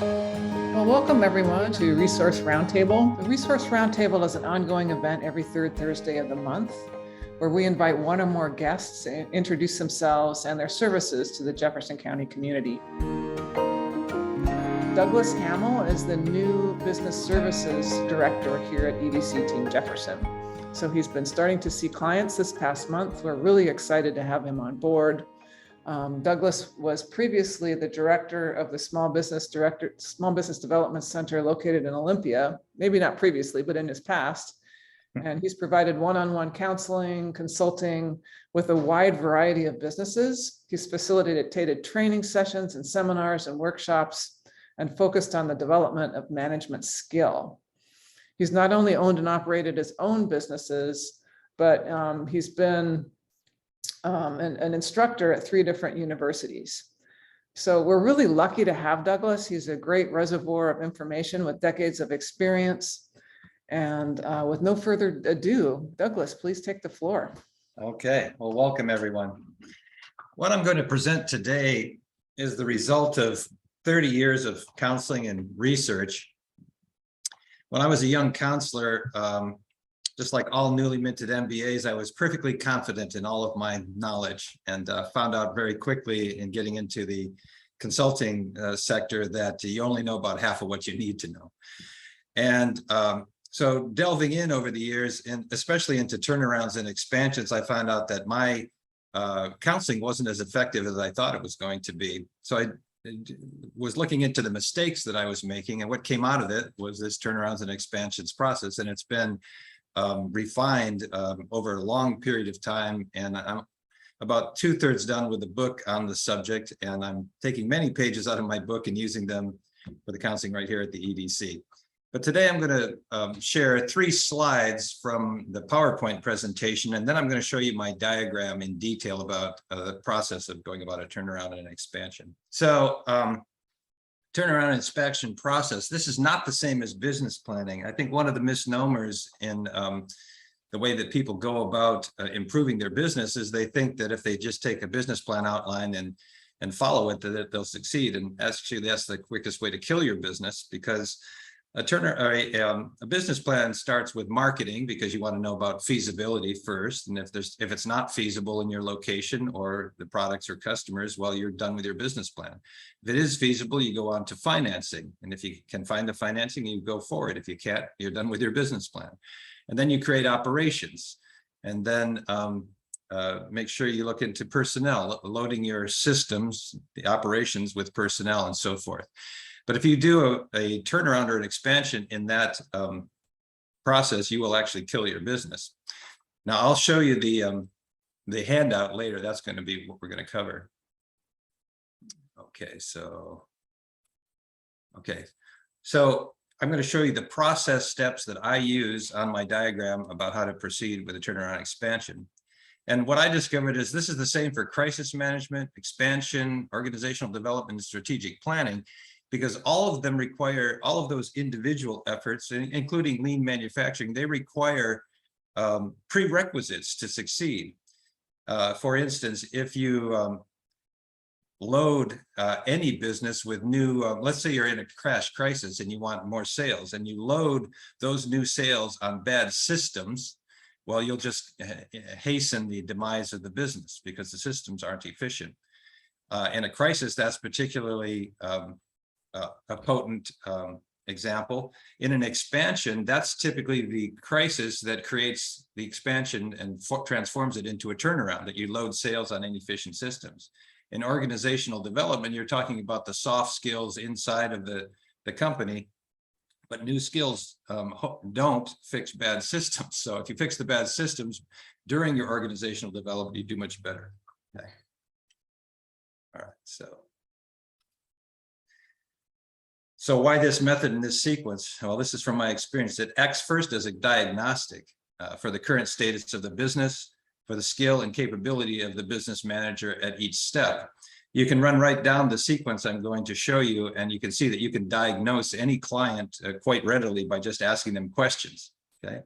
Well, welcome everyone to Resource Roundtable. The Resource Roundtable is an ongoing event every third Thursday of the month where we invite one or more guests to introduce themselves and their services to the Jefferson County community. Douglas Hammel is the new Business Services Director here at EDC Team Jefferson. So he's been starting to see clients this past month. We're really excited to have him on board. Douglas was previously the director of the Small Business Development Center located in Olympia, maybe not previously, but in his past. And he's provided one-on-one counseling, consulting with a wide variety of businesses. He's facilitated training sessions and seminars and workshops and focused on the development of management skill. He's not only owned and operated his own businesses, but he's been an instructor at 3 different universities. So we're really lucky to have Douglas. He's a great reservoir of information with decades of experience. And with no further ado, Douglas, please take the floor. Okay, well, welcome everyone. What I'm going to present today is the result of 30 years of counseling and research. When I was a young counselor, just like all newly minted MBAs, I was perfectly confident in all of my knowledge and found out very quickly in getting into the consulting sector that you only know about half of what you need to know. And so delving in over the years, and especially into turnarounds and expansions, I found out that my counseling wasn't as effective as I thought it was going to be. So I was looking into the mistakes that I was making, and what came out of it was this turnarounds and expansions process. And it's been refined over a long period of time, and I'm about 2/3 done with the book on the subject, and I'm taking many pages out of my book and using them for the counseling right here at the EDC. But today I'm going to share 3 slides from the PowerPoint presentation, and then I'm going to show you my diagram in detail about the process of going about a turnaround and an expansion. So turnaround and inspection process. This is not the same as business planning. I think one of the misnomers in the way that people go about improving their business is they think that if they just take a business plan outline and follow it, that they'll succeed. And actually, that's the quickest way to kill your business, because a business plan starts with marketing, because you want to know about feasibility first. And if it's not feasible in your location or the products or customers, well, you're done with your business plan. If it is feasible, you go on to financing. And if you can find the financing, you go forward. If you can't, you're done with your business plan. And then you create operations. And then make sure you look into personnel, loading your systems, the operations with personnel and so forth. But if you do a turnaround or an expansion in that process, you will actually kill your business. Now, I'll show you the handout later. That's going to be what we're going to cover. Okay, so I'm going to show you the process steps that I use on my diagram about how to proceed with a turnaround expansion. And what I discovered is this is the same for crisis management, expansion, organizational development, and strategic planning, because all of them require, all of those individual efforts, including lean manufacturing, they require prerequisites to succeed. For instance, if you load any business with new, let's say you're in a crash crisis and you want more sales, and you load those new sales on bad systems, well, you'll just hasten the demise of the business because the systems aren't efficient. In a crisis, that's particularly a potent example. In an expansion, that's typically the crisis that creates the expansion and transforms it into a turnaround, that you load sales on inefficient systems. In organizational development, you're talking about the soft skills inside of the company, but new skills don't fix bad systems. So if you fix the bad systems during your organizational development, you do much better. Okay. All right, so why this method in this sequence? Well, this is from my experience. It acts first as a diagnostic for the current status of the business, for the skill and capability of the business manager at each step. You can run right down the sequence I'm going to show you, and you can see that you can diagnose any client quite readily by just asking them questions. Okay.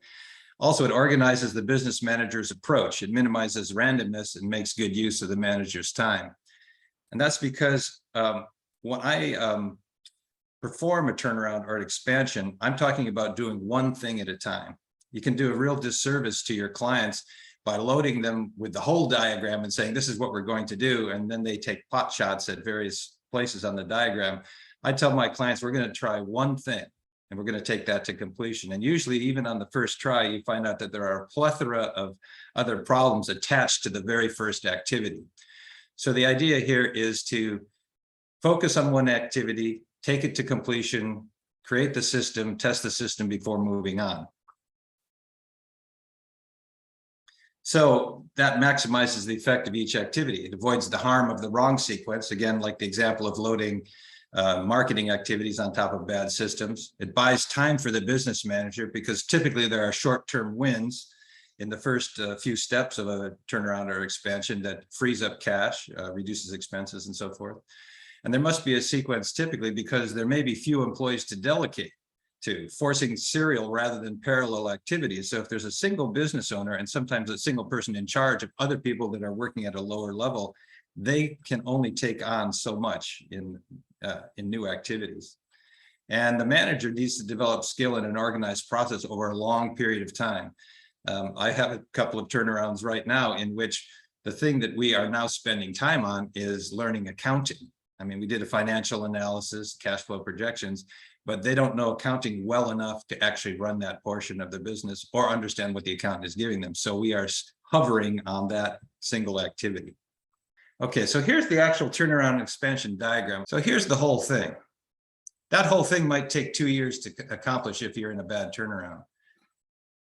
Also, it organizes the business manager's approach. It minimizes randomness and makes good use of the manager's time. And that's because when I perform a turnaround or an expansion, I'm talking about doing one thing at a time. You can do a real disservice to your clients by loading them with the whole diagram and saying, this is what we're going to do. And then they take pot shots at various places on the diagram. I tell my clients, we're going to try one thing and we're going to take that to completion. And usually even on the first try, you find out that there are a plethora of other problems attached to the very first activity. So the idea here is to focus on one activity, take it to completion, create the system, test the system before moving on. So that maximizes the effect of each activity. It avoids the harm of the wrong sequence. Again, like the example of loading marketing activities on top of bad systems. It buys time for the business manager because typically there are short-term wins in the first few steps of a turnaround or expansion that frees up cash, reduces expenses and so forth. And there must be a sequence typically because there may be few employees to delegate to, forcing serial rather than parallel activities. So if there's a single business owner and sometimes a single person in charge of other people that are working at a lower level, they can only take on so much in new activities. And the manager needs to develop skill in an organized process over a long period of time. I have a couple of turnarounds right now in which the thing that we are now spending time on is learning accounting. I mean, we did a financial analysis, cash flow projections, but they don't know accounting well enough to actually run that portion of the business or understand what the accountant is giving them. So we are hovering on that single activity. Okay, so here's the actual turnaround expansion diagram. So here's the whole thing. That whole thing might take 2 years to accomplish if you're in a bad turnaround.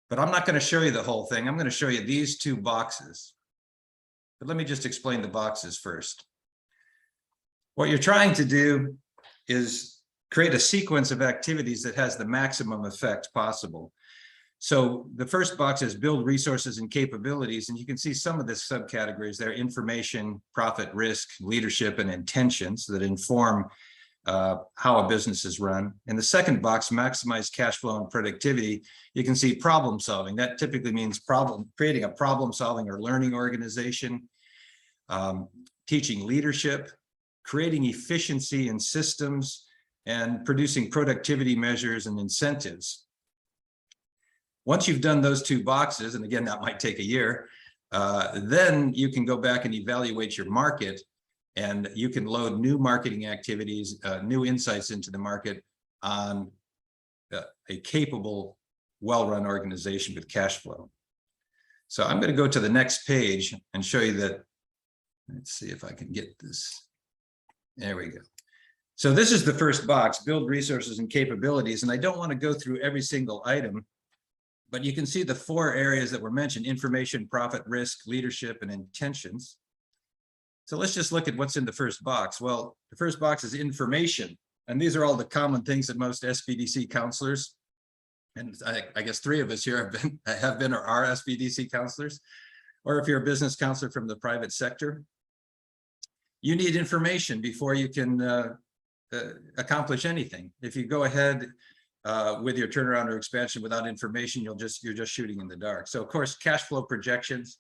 But I'm not going to show you the whole thing. I'm going to show you these two boxes. But let me just explain the boxes first. What you're trying to do is create a sequence of activities that has the maximum effect possible. So the first box is build resources and capabilities, and you can see some of the subcategories there: information, profit, risk, leadership, and intentions that inform how a business is run. In the second box, maximize cash flow and productivity, you can see problem solving. That typically means creating a problem solving or learning organization, teaching leadership, creating efficiency in systems, and producing productivity measures and incentives. Once you've done those two boxes, and again, that might take a year, then you can go back and evaluate your market, and you can load new marketing activities, new insights into the market on a capable, well-run organization with cash flow. So I'm going to go to the next page and show you that. Let's see if I can get this. There we go. So this is the first box, build resources and capabilities. And I don't want to go through every single item, but you can see the 4 areas that were mentioned: information, profit, risk, leadership, and intentions. So let's just look at what's in the first box. Well, the first box is information. And these are all the common things that most SBDC counselors, and I guess 3 of us here have been or are SBDC counselors, or if you're a business counselor from the private sector, you need information before you can accomplish anything. If you go ahead with your turnaround or expansion without information, you're just shooting in the dark. So of course, cash flow projections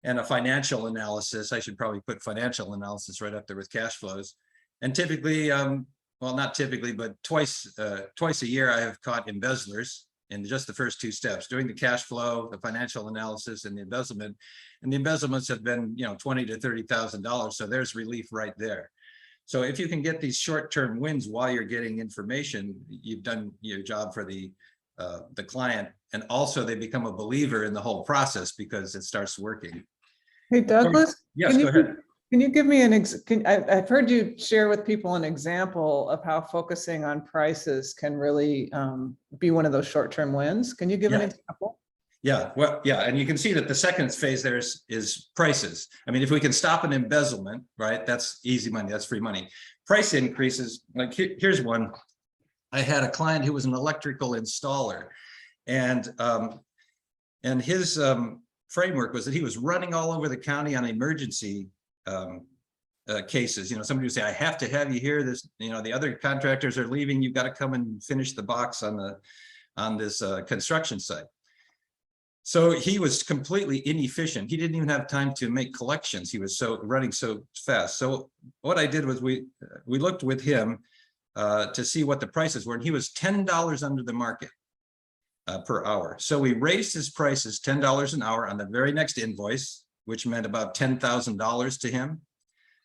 and a financial analysis. I should probably put financial analysis right up there with cash flows. And typically, well, not typically, but twice a year, I have caught embezzlers in just the first 2 steps, doing the cash flow, the financial analysis, and the embezzlement. And the embezzlements have been, $20,000 to $30,000. So there's relief right there. So if you can get these short-term wins while you're getting information, you've done your job for the client, and also they become a believer in the whole process because it starts working. Hey, Douglas. Yes, go ahead. Can you give me I've heard you share with people an example of how focusing on prices can really be one of those short-term wins. Can you give an example? Yeah, well, yeah, and you can see that the second phase there is prices. I mean, if we can stop an embezzlement, right, that's easy money, that's free money. Price increases, like here's one. I had a client who was an electrical installer, and his framework was that he was running all over the county on emergency cases. Somebody would say, I have to have you here. This, the other contractors are leaving. You've got to come and finish the box on this construction site. So he was completely inefficient. He didn't even have time to make collections. He was running so fast. So what I did was we looked with him to see what the prices were, and he was $10 under the market per hour. So we raised his prices $10 an hour on the very next invoice, which meant about $10,000 to him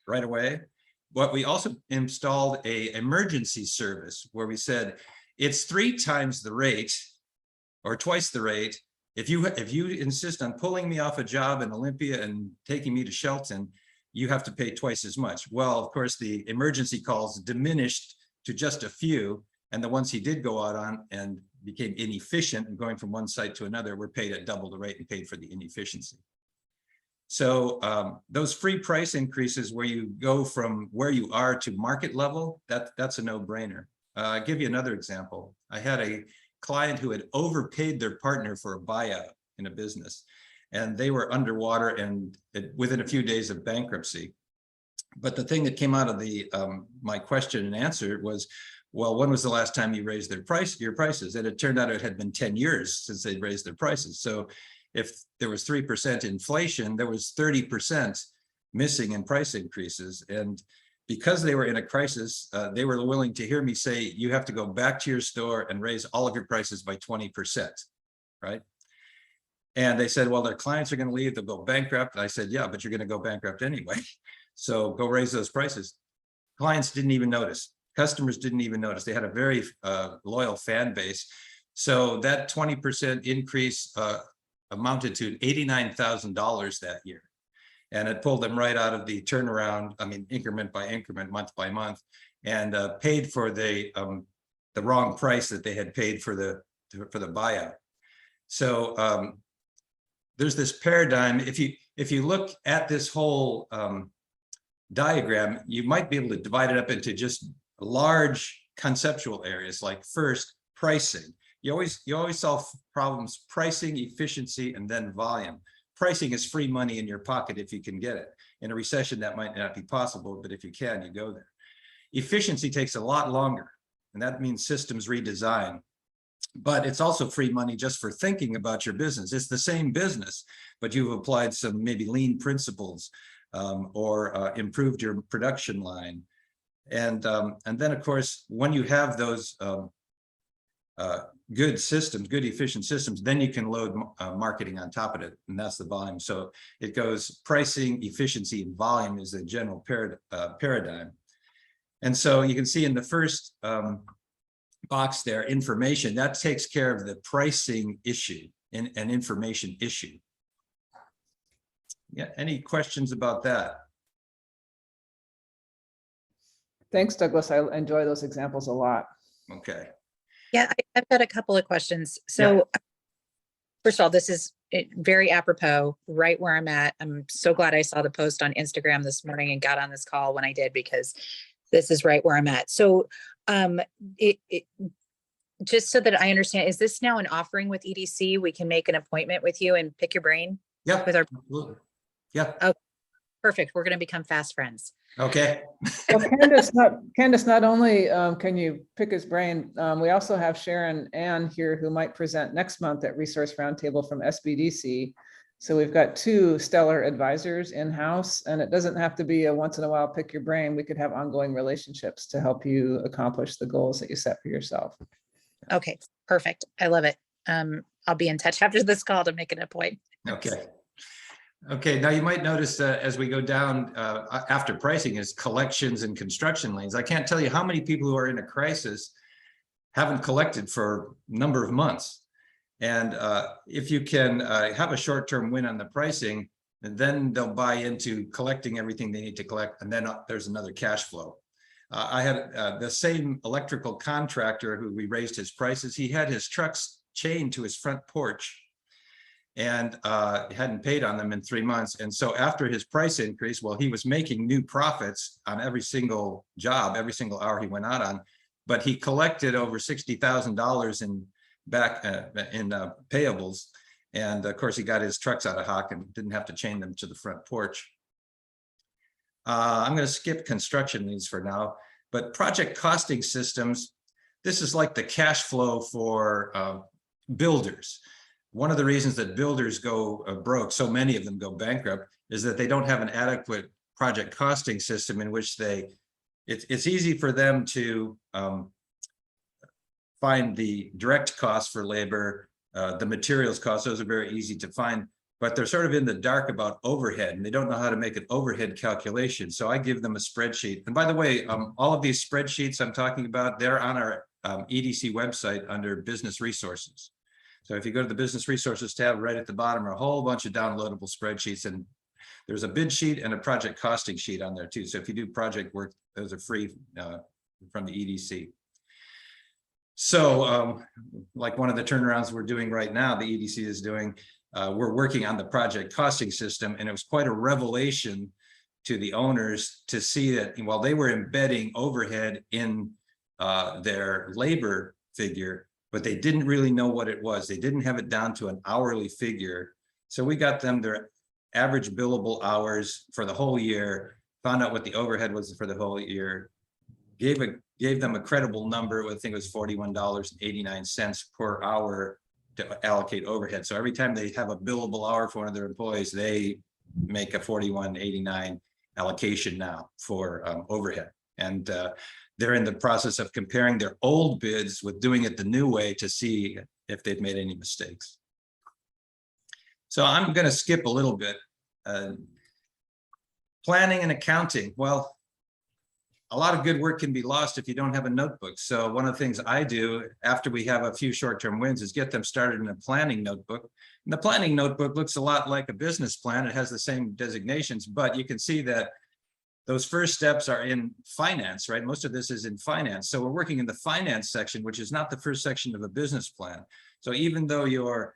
right away. But we also installed a emergency service where we said it's 3 times the rate or twice the rate. If you insist on pulling me off a job in Olympia and taking me to Shelton, you have to pay twice as much. Well, of course, the emergency calls diminished to just a few, and the ones he did go out on and became inefficient and going from one site to another were paid at double the rate and paid for the inefficiency. So those free price increases where you go from where you are to market level, that's a no-brainer. I'll give you another example. I had a client who had overpaid their partner for a buyout in a business, and they were underwater and within a few days of bankruptcy. But the thing that came out of the my question and answer was, well, when was the last time you raised your prices? And it turned out it had been 10 years since they raised their prices. So if there was 3% inflation, there was 30% missing in price increases. And because they were in a crisis, they were willing to hear me say, you have to go back to your store and raise all of your prices by 20%, right? And they said, well, their clients are going to leave, they'll go bankrupt. And I said, yeah, but you're going to go bankrupt anyway. So go raise those prices. Clients didn't even notice. Customers didn't even notice. They had a very loyal fan base. So that 20% increase amounted to $89,000 that year. And it pulled them right out of the turnaround, I mean, increment by increment, month by month, and paid for the wrong price that they had paid for the buyout. So there's this paradigm. If you look at this whole diagram, you might be able to divide it up into just large conceptual areas. Like first, pricing. You always solve problems: pricing, efficiency, and then volume. Pricing is free money in your pocket if you can get it. In a recession, that might not be possible, but if you can, you go there. Efficiency takes a lot longer, and that means systems redesign. But it's also free money just for thinking about your business. It's the same business, but you've applied some maybe lean principles or improved your production line. And then, of course, when you have those good systems, good efficient systems, then you can load marketing on top of it, and that's the volume. So it goes pricing, efficiency, and volume is the general paradigm. And so you can see in the first box there, information, that takes care of the pricing issue and an information issue. Yeah, any questions about that? Thanks, Douglas. I enjoy those examples a lot. Okay. Yeah, I've got a couple of questions. So first of all, this is very apropos, right where I'm at. I'm so glad I saw the post on Instagram this morning and got on this call when I did, because this is right where I'm at. So just so that I understand, is this now an offering with EDC? We can make an appointment with you and pick your brain? Yeah, with our absolutely. Yeah. Oh, perfect. We're going to become fast friends. Okay. Well, Candace, not only can you pick his brain, we also have Sharon Ann here who might present next month at Resource Roundtable from SBDC. So we've got 2 stellar advisors in-house, and it doesn't have to be a once in a while pick your brain. We could have ongoing relationships to help you accomplish the goals that you set for yourself. Okay, perfect. I love it. I'll be in touch after this call to make an appointment. Okay. Okay, now you might notice as we go down after pricing is collections and construction liens. I can't tell you how many people who are in a crisis haven't collected for a number of months. And if you can have a short-term win on the pricing, and then they'll buy into collecting everything they need to collect, and then there's another cash flow. I had the same electrical contractor who we raised his prices. He had his trucks chained to his front porch and hadn't paid on them in 3 months. And so after his price increase, well, he was making new profits on every single job, every single hour he went out on, but he collected over $60,000 in payables. And of course, he got his trucks out of hock and didn't have to chain them to the front porch. I'm going to skip construction liens for now, but project costing systems, this is like the cash flow for builders. One of the reasons that builders go broke, so many of them go bankrupt, is that they don't have an adequate project costing system in which they it's easy for them to find the direct costs for labor, the materials costs, those are very easy to find, but they're sort of in the dark about overhead and they don't know how to make an overhead calculation. So I give them a spreadsheet. And by the way, all of these spreadsheets I'm talking about, they're on our EDC website under business resources. So if you go to the business resources tab, right at the bottom are a whole bunch of downloadable spreadsheets, and there's a bid sheet and a project costing sheet on there too. So if you do project work, those are free from the EDC. So like one of the turnarounds we're doing right now, the EDC is doing, we're working on the project costing system, and it was quite a revelation to the owners to see that while they were embedding overhead in their labor figure, but they didn't really know what it was. They didn't have it down to an hourly figure. So we got them their average billable hours for the whole year, found out what the overhead was for the whole year, gave them a credible number. I think it was $41.89 per hour to allocate overhead. So every time they have a billable hour for one of their employees, they make a $41.89 allocation now for overhead. And they're in the process of comparing their old bids with doing it the new way to see if they've made any mistakes. So I'm going to skip a little bit. Planning and accounting. Well, a lot of good work can be lost if you don't have a notebook. So one of the things I do after we have a few short-term wins is get them started in a planning notebook. And the planning notebook looks a lot like a business plan. It has the same designations, but you can see that those first steps are in finance, right? Most of this is in finance. So we're working in the finance section, which is not the first section of a business plan. So even though your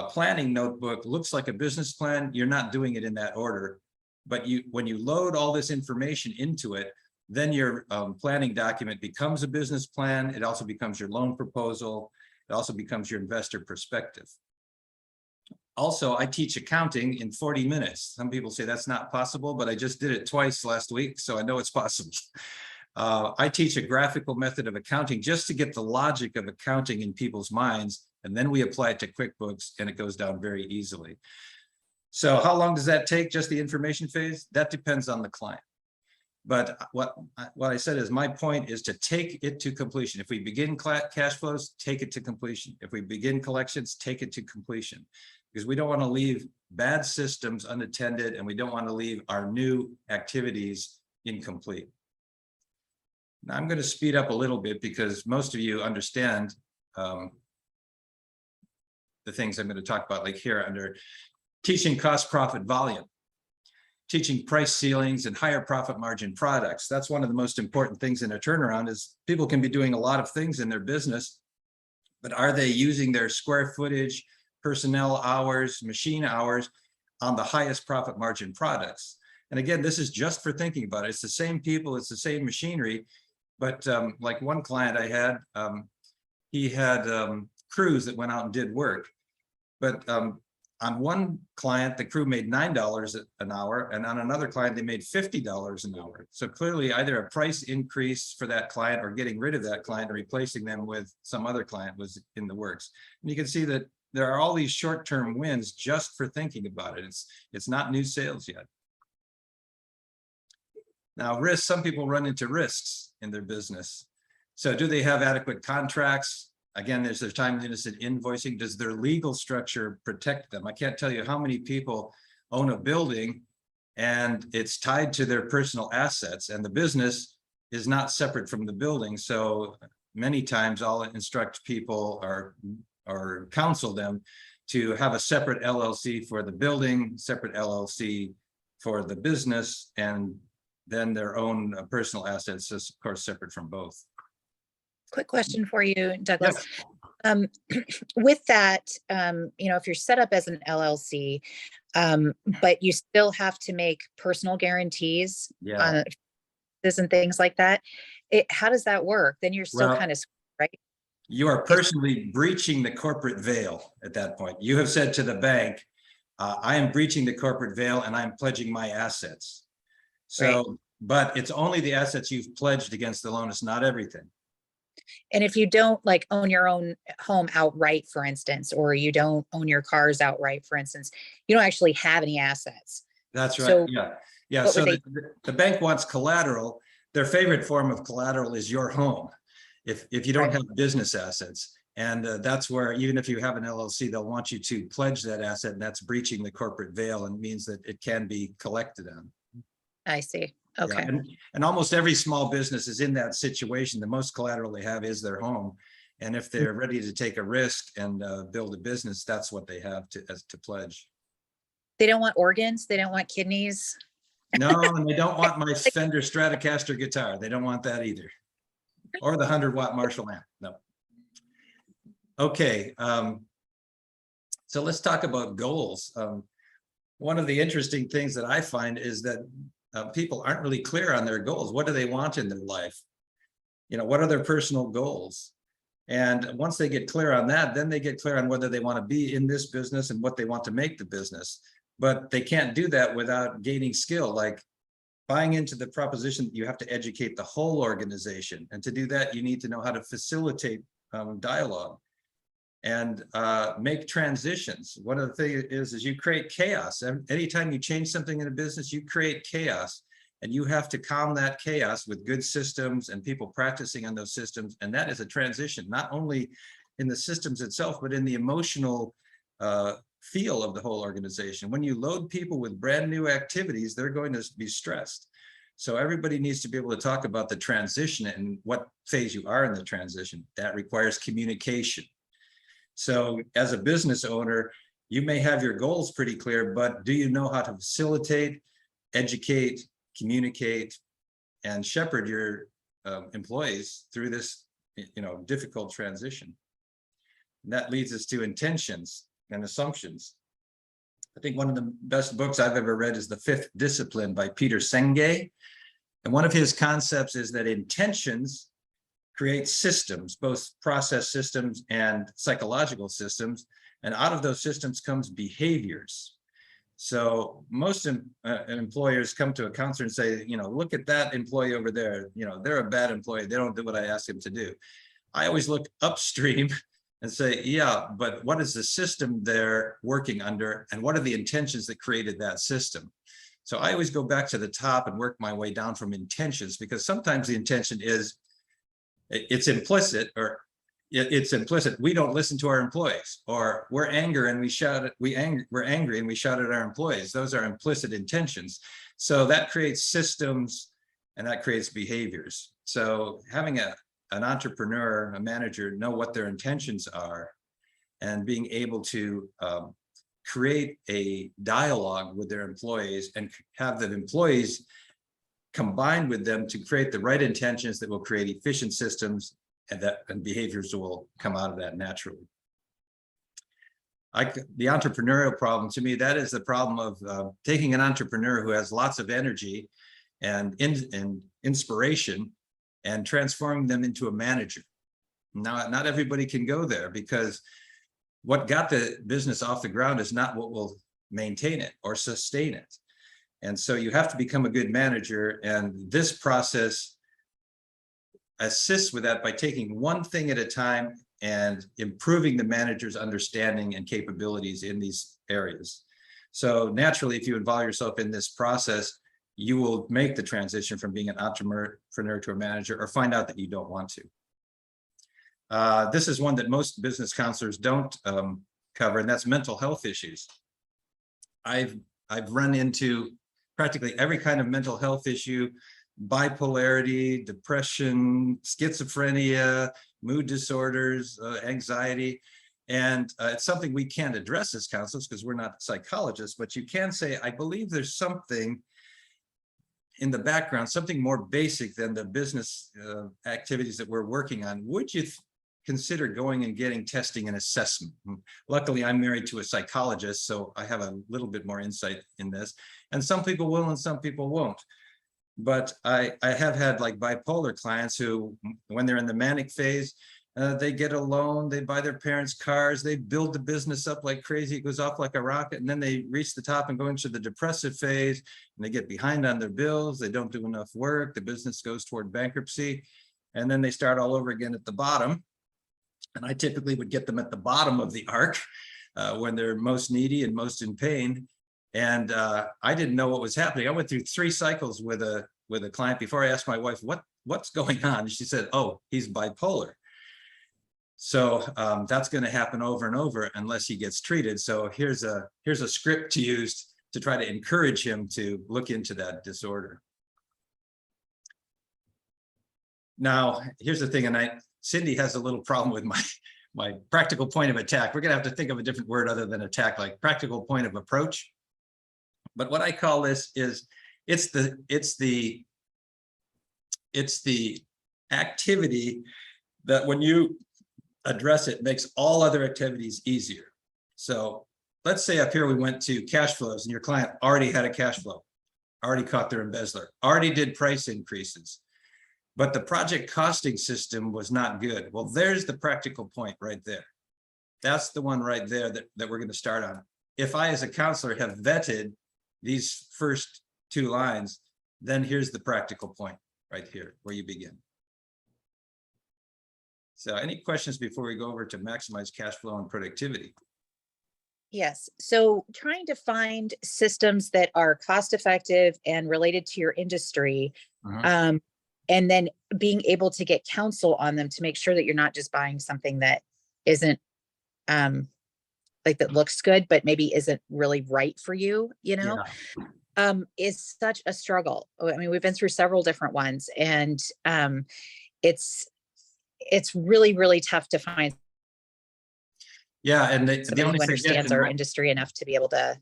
planning notebook looks like a business plan, you're not doing it in that order. But when you load all this information into it, then your planning document becomes a business plan. It also becomes your loan proposal. It also becomes your investor perspective. Also, I teach accounting in 40 minutes. Some people say that's not possible, but I just did it twice last week, so I know it's possible. I teach a graphical method of accounting just to get the logic of accounting in people's minds, and then we apply it to QuickBooks, and it goes down very easily. So how long does that take, just the information phase? That depends on the client. But what I said is my point is to take it to completion. If we begin cash flows, take it to completion. If we begin collections, take it to completion. Because we don't want to leave bad systems unattended, and we don't want to leave our new activities incomplete. Now I'm going to speed up a little bit because most of you understand the things I'm going to talk about, like here under teaching cost, profit, volume, teaching price ceilings and higher profit margin products. That's one of the most important things in a turnaround is people can be doing a lot of things in their business, but are they using their square footage, personnel hours, machine hours on the highest profit margin products? And again, this is just for thinking about it. It's the same people, it's the same machinery, but like one client I had, he had crews that went out and did work. But on one client, the crew made $9 an hour, and on another client, they made $50 an hour. So clearly either a price increase for that client or getting rid of that client and replacing them with some other client was in the works. And you can see that there are all these short-term wins just for thinking about it. It's not new sales yet. Now, risks, some people run into risks in their business. So do they have adequate contracts? Again, there's their timeliness in invoicing. Does their legal structure protect them? I can't tell you how many people own a building and it's tied to their personal assets, and the business is not separate from the building. So many times I'll instruct people or counsel them to have a separate LLC for the building, separate LLC for the business, and then their own personal assets is of course separate from both. Quick question for you, Douglas. With that, if you're set up as an LLC, but you still have to make personal guarantees on this and things like that, how does that work? Then you're still kind of, right? You are personally breaching the corporate veil at that point. You have said to the bank, I am breaching the corporate veil and I'm pledging my assets. So, but it's only the assets you've pledged against the loan. It's not everything. And if you don't like own your own home outright, for instance, or you don't own your cars outright, for instance, you don't actually have any assets. That's right. So yeah. So the bank wants collateral, their favorite form of collateral is your home. If you don't Right. have business assets. And that's where, even if you have an LLC, they'll want you to pledge that asset, and that's breaching the corporate veil and means that it can be collected on. I see. Yeah, Okay. and almost every small business is in that situation. The most collateral they have is their home. And if they're ready to take a risk and build a business, that's what they have to pledge. They don't want organs. They don't want kidneys. No, and they don't want my Fender Stratocaster guitar. They don't want that either. Or the 100-watt Marshall amp. No. Okay, so let's talk about goals. One of the interesting things that I find is that people aren't really clear on their goals. What do they want in their life? You know, what are their personal goals? And once they get clear on that, then they get clear on whether they want to be in this business and what they want to make the business. But they can't do that without gaining skill, like buying into the proposition that you have to educate the whole organization. And to do that, you need to know how to facilitate dialogue and make transitions. One of the things is you create chaos. Anytime you change something in a business, you create chaos, and you have to calm that chaos with good systems and people practicing on those systems. And that is a transition, not only in the systems itself, but in the emotional feel of the whole organization. When you load people with brand new activities, they're going to be stressed. So everybody needs to be able to talk about the transition and what phase you are in the transition. That requires communication. So as a business owner, you may have your goals pretty clear, but do you know how to facilitate, educate, communicate, and shepherd your employees through this, difficult transition? And that leads us to intentions and assumptions. I think one of the best books I've ever read is The Fifth Discipline by Peter Senge. And one of his concepts is that intentions create systems, both process systems and psychological systems. And out of those systems comes behaviors. So most employers come to a counselor and say, look at that employee over there. They're a bad employee. They don't do what I ask them to do. I always look upstream and say, yeah, but what is the system they're working under? And what are the intentions that created that system? So I always go back to the top and work my way down from intentions, because sometimes the intention is, it's implicit, we don't listen to our employees, or we're angry and we shout at our employees. Those are implicit intentions. So that creates systems and that creates behaviors. So having an entrepreneur, a manager, know what their intentions are and being able to create a dialogue with their employees and have the employees combined with them to create the right intentions that will create efficient systems, and behaviors will come out of that naturally. The entrepreneurial problem, to me, that is the problem of taking an entrepreneur who has lots of energy and inspiration and transforming them into a manager. Now, not everybody can go there, because what got the business off the ground is not what will maintain it or sustain it. And so you have to become a good manager, and this process assists with that by taking one thing at a time and improving the manager's understanding and capabilities in these areas. So naturally, if you involve yourself in this process, you will make the transition from being an entrepreneur to a manager, or find out that you don't want to. This is one that most business counselors don't cover, and that's mental health issues. I've run into practically every kind of mental health issue: bipolarity, depression, schizophrenia, mood disorders, anxiety. And it's something we can't address as counselors because we're not psychologists, but you can say, I believe there's something in the background, something more basic than the business activities that we're working on. Would you consider going and getting testing and assessment? Luckily, I'm married to a psychologist, so I have a little bit more insight in this. And some people will and some people won't. But I have had like bipolar clients who, when they're in the manic phase, they get a loan, they buy their parents' cars, they build the business up like crazy, it goes off like a rocket, and then they reach the top and go into the depressive phase, and they get behind on their bills, they don't do enough work, the business goes toward bankruptcy, and then they start all over again at the bottom. And I typically would get them at the bottom of the arc when they're most needy and most in pain. And I didn't know what was happening. I went through 3 cycles with a with a client before I asked my wife, what's going on? She said, oh, he's bipolar. So that's going to happen over and over unless he gets treated. So here's a script to use to try to encourage him to look into that disorder. Now, here's the thing, and Cindy has a little problem with my practical point of attack. We're going to have to think of a different word other than attack, like practical point of approach. But what I call this is it's the activity that when you address it makes all other activities easier. So let's say up here we went to cash flows and your client already had a cash flow, already caught their embezzler, already did price increases, but the project costing system was not good. Well, there's the practical point right there. That's the one right there that we're going to start on. If I, as a counselor, have vetted these first two lines, then here's the practical point right here where you begin. So any questions before we go over to maximize cash flow and productivity? Yes. So trying to find systems that are cost effective and related to your industry, and then being able to get counsel on them to make sure that you're not just buying something that isn't like that looks good, but maybe isn't really right for you, you know, is such a struggle. I mean, we've been through several different ones, and it's really, really tough to find. Yeah, and the only who thing understands our industry enough to be able to.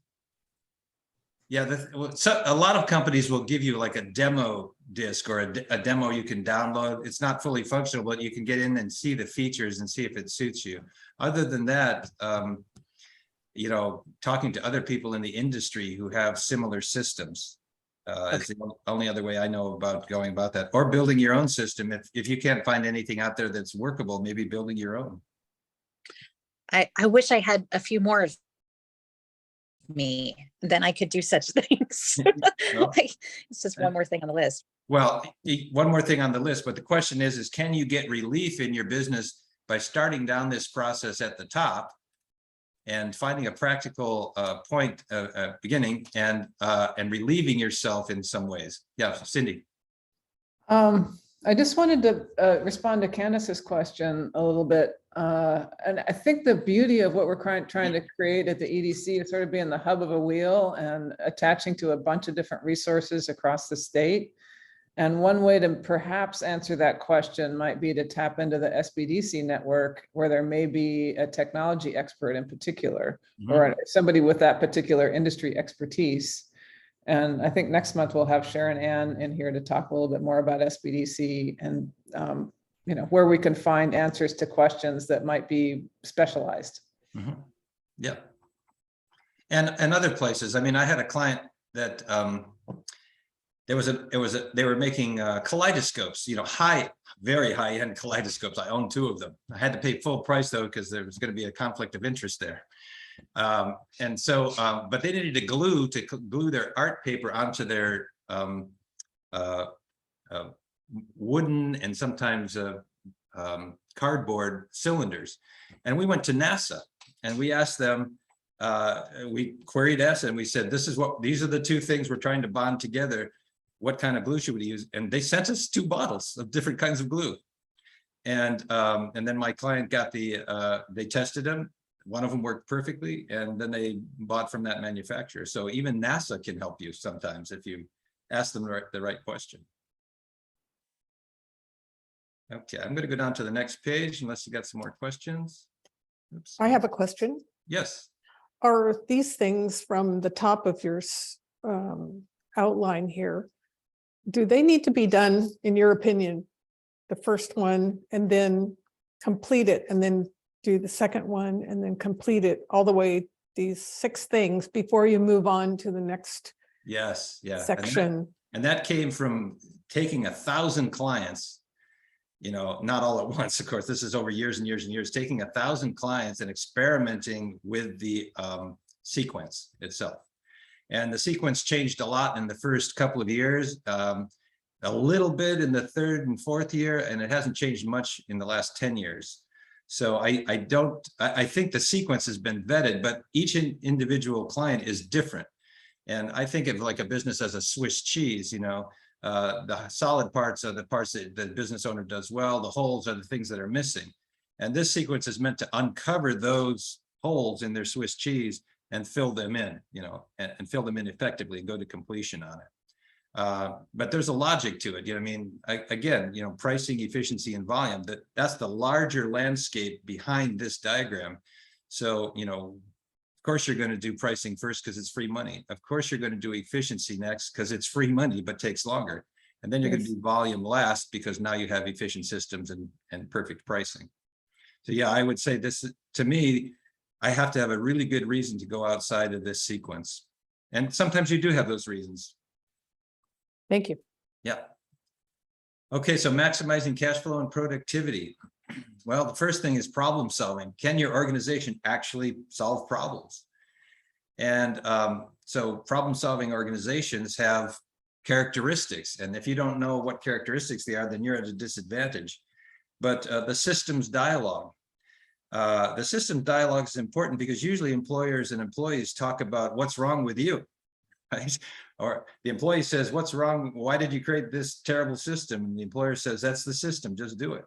Yeah, so a lot of companies will give you like a demo disc or a demo you can download. It's not fully functional, but you can get in and see the features and see if it suits you. Other than that, you know, talking to other people in the industry who have similar systems is the only other way I know about going about that, or building your own system. If you can't find anything out there that's workable, maybe building your own. I wish I had a few more of me, then I could do such things. Like, it's just one more thing on the list. Well, one more thing on the list, but the question is can you get relief in your business by starting down this process at the top and finding a practical point beginning and relieving yourself in some ways? Yeah, Cindy. I just wanted to respond to Candace's question a little bit. And I think the beauty of what we're trying to create at the EDC is sort of being the hub of a wheel and attaching to a bunch of different resources across the state. And one way to perhaps answer that question might be to tap into the SBDC network, where there may be a technology expert in particular, or somebody with that particular industry expertise. And I think next month we'll have Sharon Ann in here to talk a little bit more about SBDC and you know, where we can find answers to questions that might be specialized. Yeah, and other places. I mean, I had a client that they were making kaleidoscopes, you know, very high-end kaleidoscopes. I own 2 of them. I had to pay full price though, because there was going to be a conflict of interest there. And so, but they needed a glue to glue their art paper onto their wooden and sometimes cardboard cylinders. And we went to NASA and we asked them, we queried NASA and we said, these are the 2 things we're trying to bond together. What kind of glue should we use? And they sent us 2 bottles of different kinds of glue. And then my client got they tested them. One of them worked perfectly, and then they bought from that manufacturer. So even NASA can help you sometimes if you ask them the right question. Okay, I'm going to go down to the next page unless you got some more questions. Oops. I have a question. Yes. Are these things from the top of your outline here, do they need to be done, in your opinion, the first one and then complete it, and then do the second one and then complete it all the way, these 6 things before you move on to the next section? And that came from taking 1,000 clients, you know, not all at once, of course, this is over years and years and years, taking 1,000 clients and experimenting with the sequence itself. And the sequence changed a lot in the first couple of years, a little bit in the 3rd and 4th year, and it hasn't changed much in the last 10 years. So I think the sequence has been vetted, but each individual client is different. And I think of like a business as a Swiss cheese, you know, The solid parts are the parts that the business owner does well. The holes are the things that are missing. And this sequence is meant to uncover those holes in their Swiss cheese and fill them in, and fill them in effectively and go to completion on it. But there's a logic to it. I mean, again, pricing, efficiency, and volume, that's the larger landscape behind this diagram. So, of course, you're going to do pricing first because it's free money. Of course, you're going to do efficiency next because it's free money, but takes longer. And then you're going to do volume last because now you have efficient systems and perfect pricing. So yeah, I would say this, to me, I have to have a really good reason to go outside of this sequence. And sometimes you do have those reasons. Thank you. Yeah. Okay, so maximizing cash flow and productivity. Well, the first thing is problem solving. Can your organization actually solve problems? And so problem solving organizations have characteristics. And if you don't know what characteristics they are, then you're at a disadvantage. But the systems dialogue. The systems dialogue is important because usually employers and employees talk about what's wrong with you, right? Or the employee says, what's wrong? Why did you create this terrible system? And the employer says, that's the system, just do it.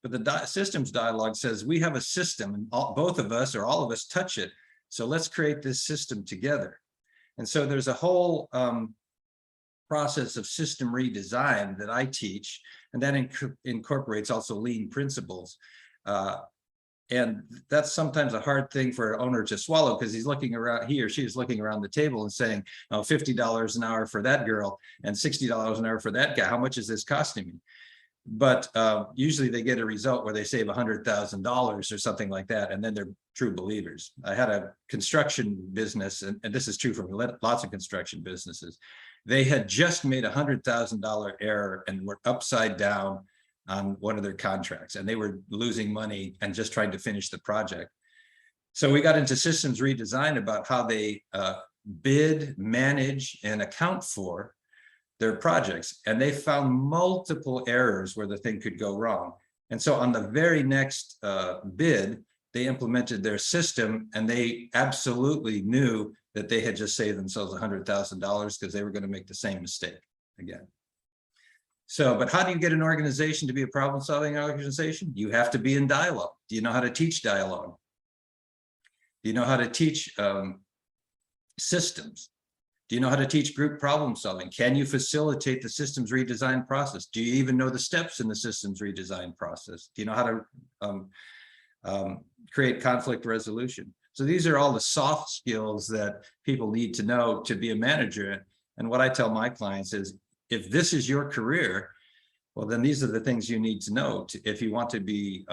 But the systems dialogue says, we have a system and both of us or all of us touch it. So let's create this system together. And so there's a whole process of system redesign that I teach, and that incorporates also lean principles. And that's sometimes a hard thing for an owner to swallow because he's looking around, he or she is looking around the table and saying, oh, $50 an hour for that girl and $60 an hour for that guy. How much is this costing me? But usually they get a result where they save $100,000 or something like that, and then they're true believers. I had a construction business, and this is true for lots of construction businesses. They had just made $100,000 error and were upside down on one of their contracts, and they were losing money and just trying to finish the project. So we got into systems redesign about how they bid, manage, and account for their projects. And they found multiple errors where the thing could go wrong. And so on the very next bid, they implemented their system, and they absolutely knew that they had just saved themselves $100,000 because they were going to make the same mistake again. So, but how do you get an organization to be a problem-solving organization? You have to be in dialogue. Do you know how to teach dialogue? Do you know how to teach systems? Do you know how to teach group problem solving? Can you facilitate the systems redesign process? Do you even know the steps in the systems redesign process? Do you know how to create conflict resolution? So these are all the soft skills that people need to know to be a manager. And what I tell my clients is, if this is your career, well, then these are the things you need to know if you want to be,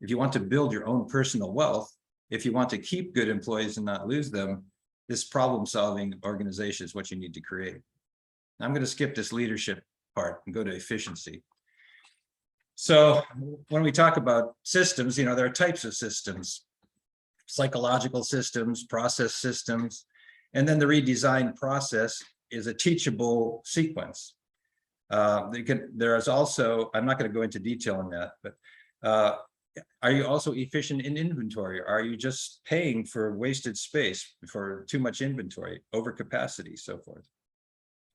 if you want to build your own personal wealth, if you want to keep good employees and not lose them, this problem-solving organization is what you need to create. I'm going to skip this leadership part and go to efficiency. So when we talk about systems, there are types of systems: psychological systems, process systems, and then the redesign process is a teachable sequence. There is also, I'm not going to go into detail on that, but are you also efficient in inventory? Are you just paying for wasted space, for too much inventory, overcapacity, so forth?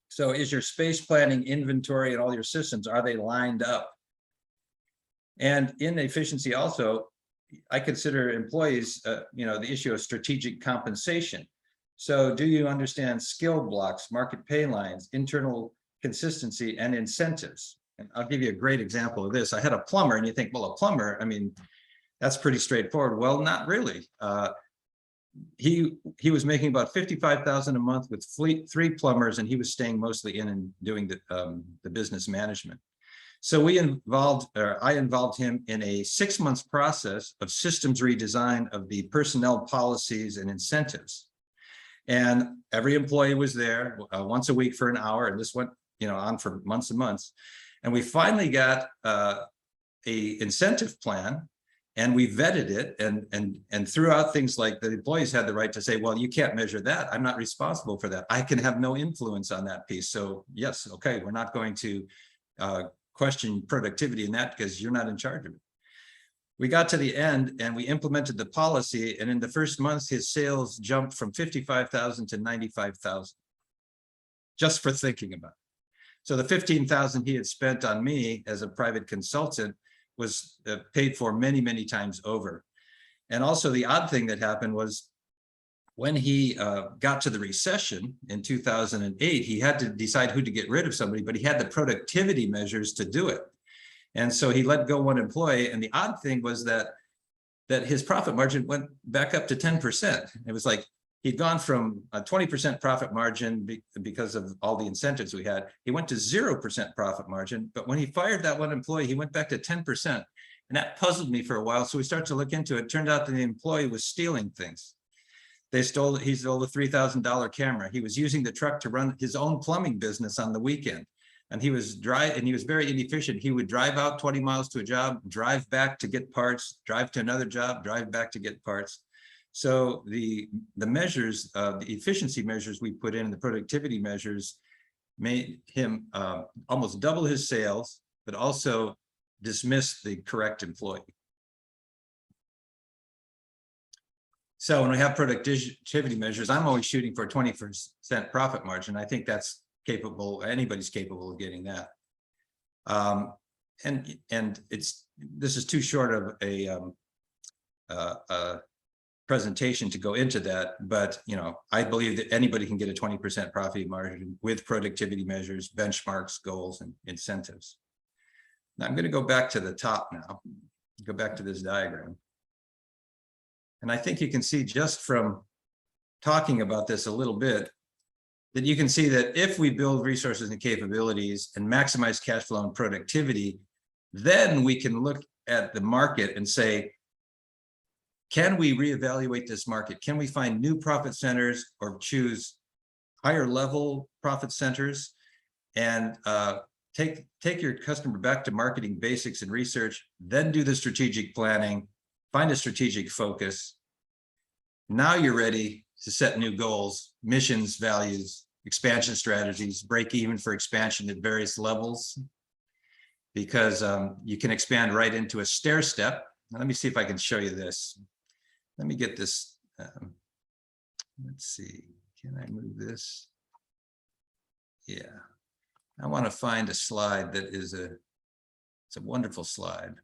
So is your space planning, inventory, and all your systems, are they lined up? And in efficiency also, I consider employees, the issue of strategic compensation. So do you understand skill blocks, market pay lines, internal consistency, and incentives? And I'll give you a great example of this. I had a plumber, and you think, well, a plumber, I mean, that's pretty straightforward. Well, not really. He was making about $55,000 a month with 3 plumbers, and he was staying mostly in and doing the business management. So I involved him in a 6-month process of systems redesign of the personnel policies and incentives. And every employee was there once a week for an hour, and this went on for months and months. And we finally got a incentive plan, and we vetted it and threw out things like the employees had the right to say, well, you can't measure that. I'm not responsible for that. I can have no influence on that piece. So yes, okay, we're not going to question productivity in that because you're not in charge of it. We got to the end and we implemented the policy, and in the first month, his sales jumped from 55,000 to 95,000, just for thinking about it. So the 15,000 he had spent on me as a private consultant was paid for many, many times over. And also the odd thing that happened was when he got to the recession in 2008, he had to decide who to get rid of somebody, but he had the productivity measures to do it. And so he let go one employee. And the odd thing was that his profit margin went back up to 10%. It was like he'd gone from a 20% profit margin because of all the incentives we had. He went to 0% profit margin. But when he fired that one employee, he went back to 10%. And that puzzled me for a while. So we started to look into it. Turned out that the employee was stealing things. He stole a $3,000 camera. He was using the truck to run his own plumbing business on the weekend. And he was very inefficient. He would drive out 20 miles to a job, drive back to get parts, drive to another job, drive back to get parts. So the measures, the efficiency measures we put in, the productivity measures, made him almost double his sales, but also dismiss the correct employee. So when we have productivity measures, I'm always shooting for a 20% profit margin. I think that's capable, anybody's capable of getting that. And this is too short of a presentation to go into that, but I believe that anybody can get a 20% profit margin with productivity measures, benchmarks, goals, and incentives. Now I'm going to go back to the top now, go back to this diagram. And I think you can see just from talking about this a little bit, that you can see that if we build resources and capabilities and maximize cash flow and productivity, then we can look at the market and say, can we reevaluate this market? Can we find new profit centers or choose higher level profit centers and take your customer back to marketing basics and research, then do the strategic planning, find a strategic focus. Now you're ready to set new goals, missions, values, expansion strategies, break even for expansion at various levels, because you can expand right into a stair step. Now, let me see if I can show you this. Let me get this. Let's see, can I move this? Yeah, I want to find a slide that is it's a wonderful slide.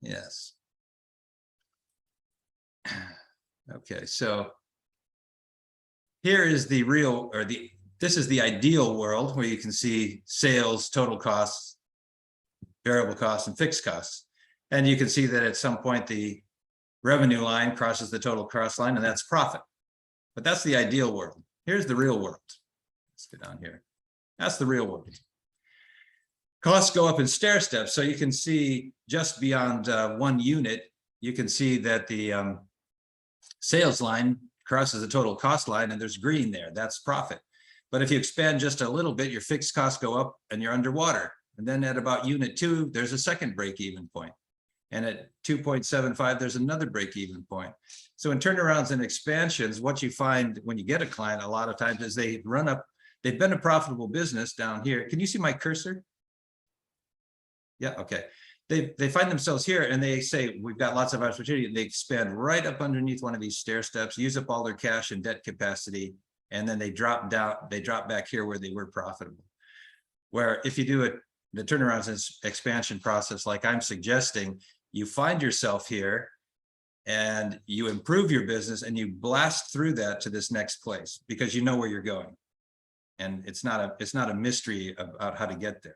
Yes. Okay, so here is the real, or this is the ideal world where you can see sales, total costs, variable costs, and fixed costs. And you can see that at some point the revenue line crosses the total cost line, and that's profit. But that's the ideal world. Here's the real world. Let's get down here. That's the real world. Costs go up in stair steps. So you can see just beyond 1 unit, you can see that the sales line crosses the total cost line, and there's green there. That's profit. But if you expand just a little bit, your fixed costs go up and you're underwater. And then at about unit 2, there's a second break-even point. And at 2.75, there's another break-even point. So in turnarounds and expansions, what you find when you get a client a lot of times is they've been a profitable business down here. Can you see my cursor? Yeah, okay. They find themselves here and they say, we've got lots of opportunity. They expand right up underneath one of these stair steps, use up all their cash and debt capacity, and then they drop down, they drop back here where they were profitable. Where if you do the turnarounds and expansion process like I'm suggesting, you find yourself here and you improve your business and you blast through that to this next place because you know where you're going. And it's not a mystery about how to get there.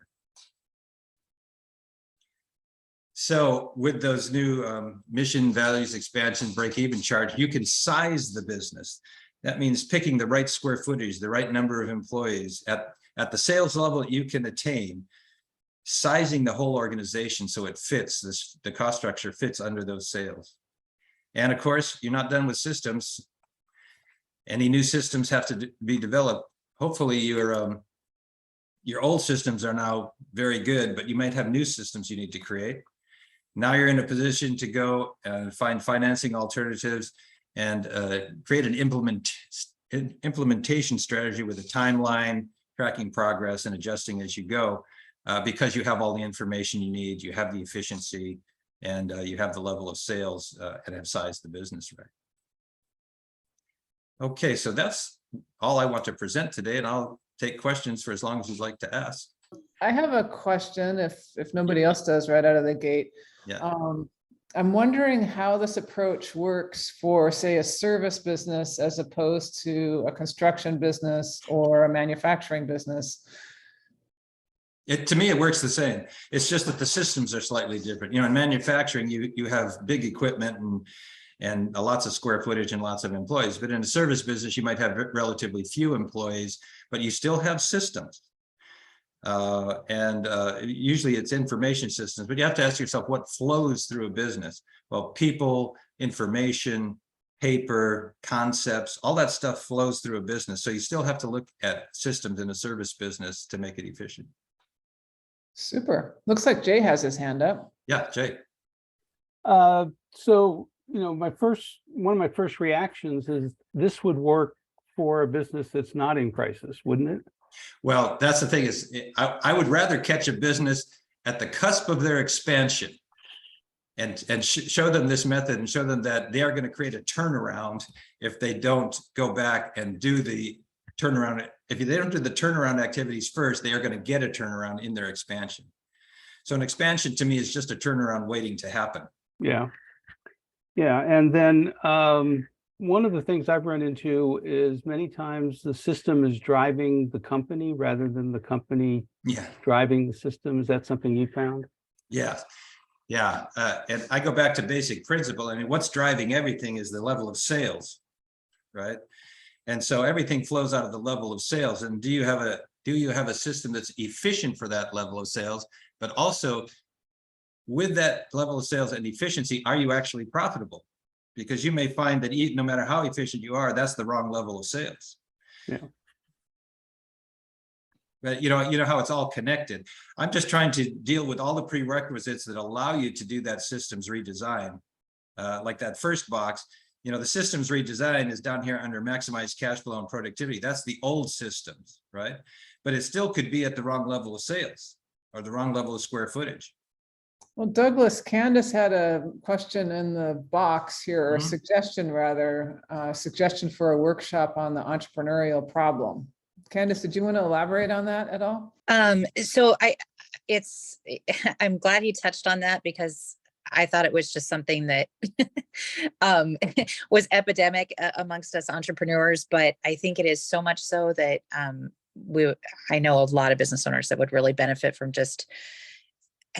So with those new mission, values, expansion, break-even chart, you can size the business. That means picking the right square footage, the right number of employees at the sales level you can attain, sizing the whole organization so it fits, the cost structure fits under those sales. And of course, you're not done with systems. Any new systems have to be developed. Hopefully your old systems are now very good, but you might have new systems you need to create. Now you're in a position to go and find financing alternatives and create an implementation strategy with a timeline, tracking progress and adjusting as you go, because you have all the information you need, you have the efficiency, and you have the level of sales and have sized the business right. Okay, so that's all I want to present today, and I'll take questions for as long as you'd like to ask. I have a question if nobody else does right out of the gate. Yeah. I'm wondering how this approach works for, say, a service business as opposed to a construction business or a manufacturing business. To me, it works the same. It's just that the systems are slightly different. In manufacturing, you have big equipment and lots of square footage and lots of employees. But in a service business, you might have relatively few employees, but you still have systems. Usually it's information systems, but you have to ask yourself what flows through a business. Well, people, information, paper, concepts, all that stuff flows through a business. So you still have to look at systems in a service business to make it efficient. Super. Looks like Jay has his hand up. Yeah, Jay. So, one of my first reactions is this would work for a business that's not in crisis, wouldn't it? Well, that's the thing is, I would rather catch a business at the cusp of their expansion and show them this method and show them that they are going to create a turnaround if they don't go back and do the turnaround. If they don't do the turnaround activities first, they are going to get a turnaround in their expansion. So an expansion to me is just a turnaround waiting to happen. Yeah. Yeah. And then one of the things I've run into is many times the system is driving the company rather than the company driving the system. Is that something you found? Yeah. Yeah. And I go back to basic principle. I mean, what's driving everything is the level of sales, right? And so everything flows out of the level of sales. And do you have a system that's efficient for that level of sales, but also with that level of sales and efficiency, are you actually profitable? Because you may find that no matter how efficient you are, that's the wrong level of sales. Yeah. But you know how it's all connected. I'm just trying to deal with all the prerequisites that allow you to do that systems redesign. Like that first box, the systems redesign is down here under maximize cash flow and productivity. That's the old systems, right? But it still could be at the wrong level of sales or the wrong level of square footage. Well, Douglas, Candace had a question in the box here, or a suggestion rather, suggestion for a workshop on the entrepreneurial problem. Candace, did you want to elaborate on that at all? So I'm glad you touched on that because I thought it was just something that was epidemic amongst us entrepreneurs, but I think it is so much so that I know a lot of business owners that would really benefit from just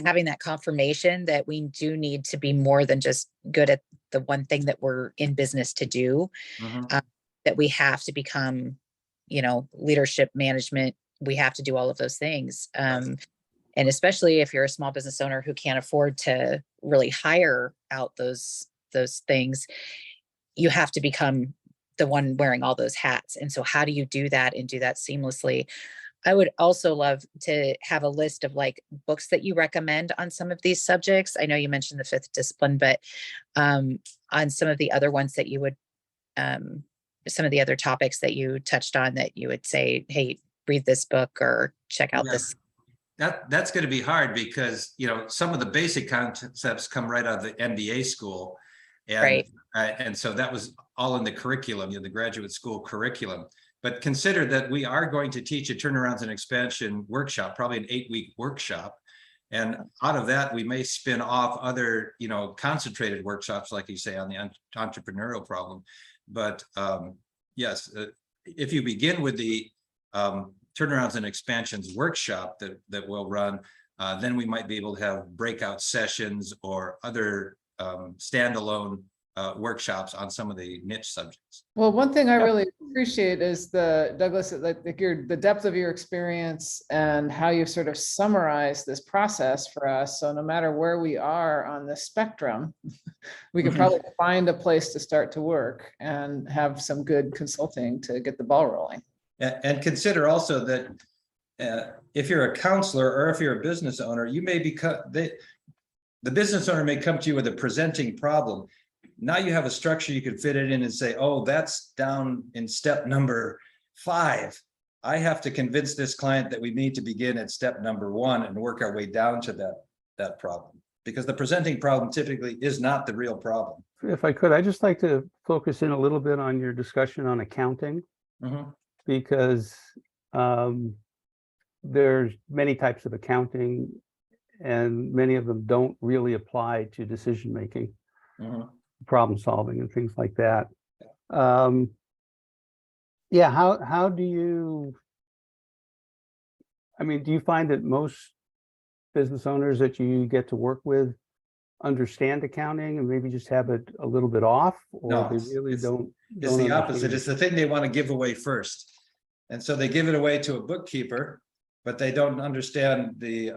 having that confirmation that we do need to be more than just good at the one thing that we're in business to do, that we have to become, leadership, management, we have to do all of those things. And especially if you're a small business owner who can't afford to really hire out those things, you have to become the one wearing all those hats. And so how do you do that and do that seamlessly? I would also love to have a list of books that you recommend on some of these subjects. I know you mentioned the fifth discipline, but on some of the other ones that you would, some of the other topics that you touched on that you would say, hey, read this book or check out this. That's going to be hard because, some of the basic concepts come right out of the MBA school. And, right. And so that was all in the curriculum, the graduate school curriculum. But consider that we are going to teach a turnarounds and expansion workshop, probably an 8-week workshop. And out of that, we may spin off other, concentrated workshops, like you say, on the entrepreneurial problem. But yes, if you begin with the turnarounds and expansions workshop that we'll run, then we might be able to have breakout sessions or other standalone workshops on some of the niche subjects. Well, one thing I really appreciate is Douglas, the depth of your experience and how you sort of summarize this process for us. So no matter where we are on the spectrum, we could probably find a place to start to work and have some good consulting to get the ball rolling. And consider also that if you're a counselor or if you're a business owner, you may become the business owner may come to you with a presenting problem. Now you have a structure you could fit it in and say, oh, that's down in step number 5. I have to convince this client that we need to begin at step number 1 and work our way down to that problem. because the presenting problem typically is not the real problem. If I could, I'd just like to focus in a little bit on your discussion on accounting, because there's many types of accounting and many of them don't really apply to decision making, problem solving and things like that. Yeah, how do you, I mean, do you find that most business owners that you get to work with understand accounting and maybe just have it a little bit off, or No, they really don't? It's the opposite. It's the thing they want to give away first. And so they give it away to a bookkeeper, but they don't understand the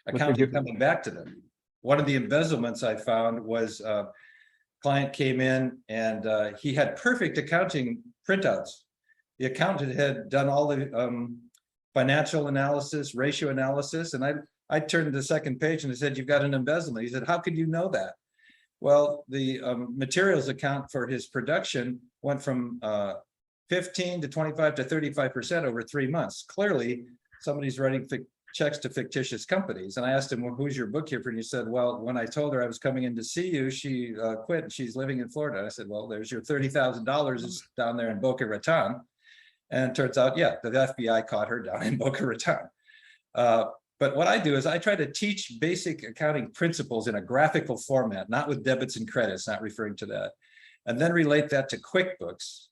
accounting coming back to them. One of the embezzlements I found was a client came in and he had perfect accounting printouts. The accountant had done all the financial analysis, ratio analysis, and I turned to the second page and I said, "You've got an embezzlement." He said, "How could you know that?" Well, the materials account for his production went from 15 to 25 to 35% over 3 months. Clearly, somebody's writing checks to fictitious companies. And I asked him, "Well, who's your bookkeeper?" And he said, "Well, when I told her I was coming in to see you, she quit and she's living in Florida." And I said, "Well, there's your $30,000 down there in Boca Raton." And it turns out, yeah, the FBI caught her down in Boca Raton. But what I do is I try to teach basic accounting principles in a graphical format, not with debits and credits, not referring to that, and then relate that to QuickBooks,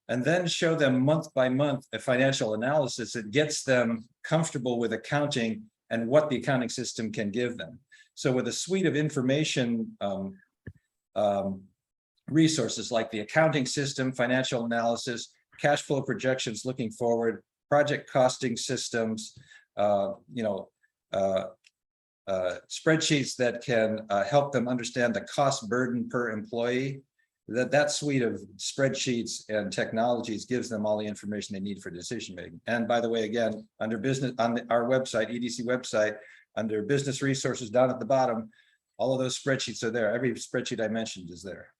and then show them month by month a financial analysis that gets them comfortable with accounting and what the accounting system can give them. So with a suite of information resources like the accounting system, financial analysis, cash flow projections looking forward, project costing systems, spreadsheets that can help them understand the cost burden per employee. That suite of spreadsheets and technologies gives them all the information they need for decision making. And by the way, again, under business on our website, EDC website, under business resources down at the bottom, all of those spreadsheets are there. Every spreadsheet I mentioned is there.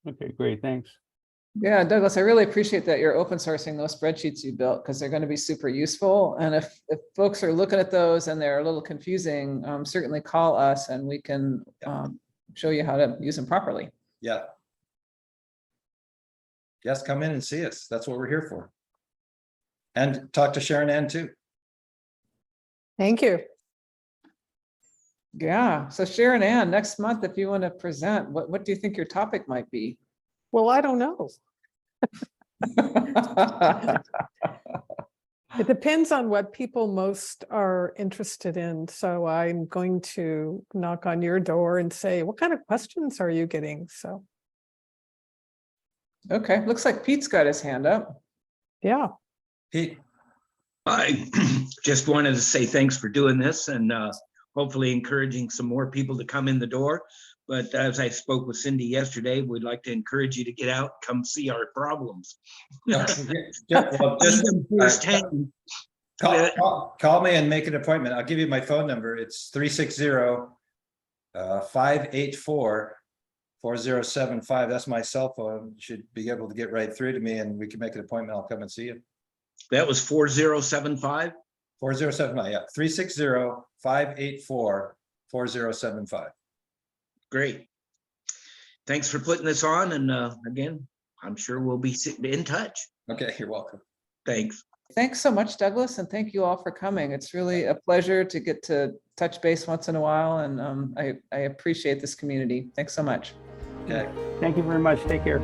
Okay, great, thanks. Yeah, Douglas, I really appreciate that you're open sourcing those spreadsheets you built, because they're going to be super useful. And if folks are looking at those and they're a little confusing, certainly call us and we can show you how to use them properly. Yeah. Yes, come in and see us. That's what we're here for. And talk to Sharon Ann too. Thank you. Yeah. So Sharon Ann, next month, if you want to present, what do you think your topic might be? Well, I don't know. It depends on what people most are interested in. So I'm going to knock on your door and say, what kind of questions are you getting? So. Okay, looks like Pete's got his hand up. Yeah. Pete. I just wanted to say thanks for doing this and hopefully encouraging some more people to come in the door. But as I spoke with Cindy yesterday, we'd like to encourage you to get out, come see our problems. Call me and make an appointment. I'll give you my phone number. It's 360-584-4075. That's my cell phone. You should be able to get right through to me and we can make an appointment. I'll come and see you. That was 4075? 4075, yeah. 360-584-4075. Great. Thanks for putting this on. And again, I'm sure we'll be in touch. Okay, you're welcome. Thanks. Thanks so much, Douglas, and thank you all for coming. It's really a pleasure to get to touch base once in a while, and I appreciate this community. Thanks so much. Okay. Thank you very much. Take care.